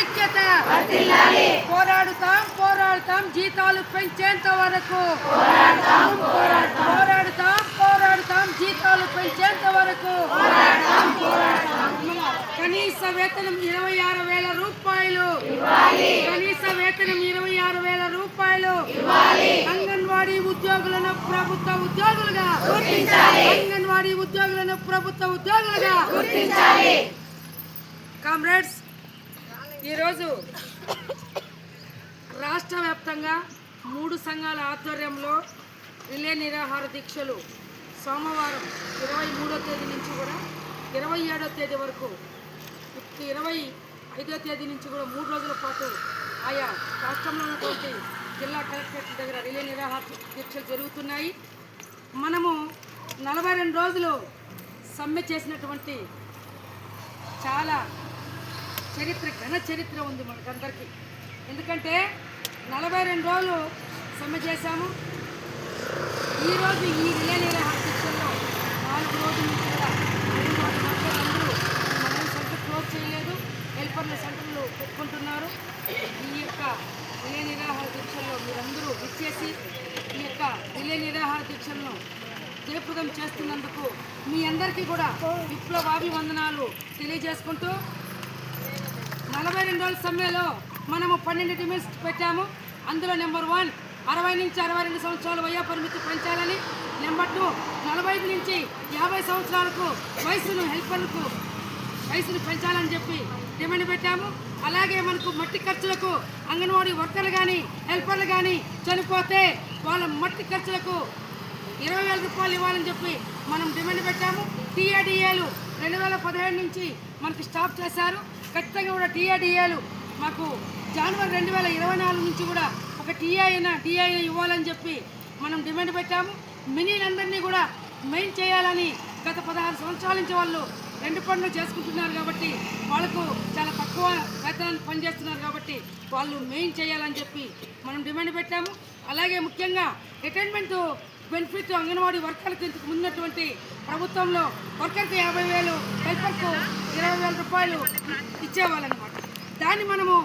ఐక్యత పోరాడుతాం పోరాడుతాం జీతాలు పెంచేంత వరకు పోరాడుతాం జీతాలు పెంచేంత వరకు కనీస వేతనం 26,000 రూపాయలు కనీస వేతనం 26,000 రూపాయలు అంగన్వాడీ ఉద్యోగులను ప్రభుత్వ ఉద్యోగులుగా అంగన్వాడీ ఉద్యోగులను ప్రభుత్వ ఉద్యోగులుగా కామ్రేడ్స్, ఈరోజు రాష్ట్ర వ్యాప్తంగా 3 సంఘాల ఆధ్వర్యంలో రిలే నిరాహార దీక్షలు సోమవారం 23వ తేదీ నుంచి కూడా 27వ తేదీ వరకు 25వ తేదీ నుంచి కూడా 3 రోజుల పాటు ఆయా రాష్ట్రంలో ఉన్నటువంటి జిల్లా కలెక్టరేట్ దగ్గర రిలే నిరాహార దీక్షలు జరుగుతున్నాయి. మనము 42 రోజులు సమ్మె చేసినటువంటి చాలా ఘన చరిత్ర ఉంది మనకందరికీ. ఎందుకంటే 42 రోజులు సమ్మె చేశాము. ఈరోజు ఈ రిలే నిరాహార దీక్షల్లో 4 రోజుల నుంచి కూడా అందరూ మన సెంటర్ క్లోజ్ చేయలేదు, హెల్పర్ల సెంటర్లు పెట్టుకుంటున్నారు. ఈ యొక్క రిలే నిరాహార దీక్షల్లో మీరందరూ విచ్చేసి ఈ యొక్క రిలే నిరాహార దీక్షలను జయప్రదం చేస్తున్నందుకు మీ అందరికీ కూడా విప్లవాభివందనాలు తెలియజేసుకుంటూ 42 రోజుల సమ్మెలో మనము 12 డిమాండ్స్ పెట్టాము. అందులో నెంబర్ 1 60 నుంచి 62 సంవత్సరాల వయో పరిమితి పెంచాలని, నెంబర్ 2 45 నుంచి 50 సంవత్సరాలకు హెల్పర్లకు వయసును పెంచాలని చెప్పి డిమాండ్ పెట్టాము. అలాగే మనకు మట్టి ఖర్చులకు అంగన్వాడీ వర్కర్లు కానీ హెల్పర్లు కానీ చనిపోతే వాళ్ళ మట్టి ఖర్చులకు 20,000 రూపాయలు ఇవ్వాలని చెప్పి మనం డిమాండ్ పెట్టాము. టీఏడిఏలు 2017 నుంచి మనకి స్టాప్ చేశారు. ఖచ్చితంగా కూడా టీఏడిఏలు మాకు జనవరి 2024 నుంచి కూడా ఒక డిఐ ఇవ్వాలని చెప్పి మనం డిమాండ్ పెట్టాము. మినీలందరినీ కూడా మెయిన్ చేయాలని గత 16 సంవత్సరాల నుంచి వాళ్ళు 2 పనులు చేసుకుంటున్నారు కాబట్టి వాళ్ళకు చాలా తక్కువ వేతనాన్ని పనిచేస్తున్నారు కాబట్టి వాళ్ళు మెయిన్ చేయాలని చెప్పి మనం డిమాండ్ పెట్టాము. అలాగే ముఖ్యంగా రిటైర్మెంట్ బెనిఫిట్ అంగన్వాడీ వర్కర్లకు ఇంతకు ముందున్నటువంటి ప్రభుత్వంలో వర్కర్కి 50,000, హెల్పర్కు 20,000 రూపాయలు ఇచ్చేవాళ్ళనమాట. దాన్ని మనము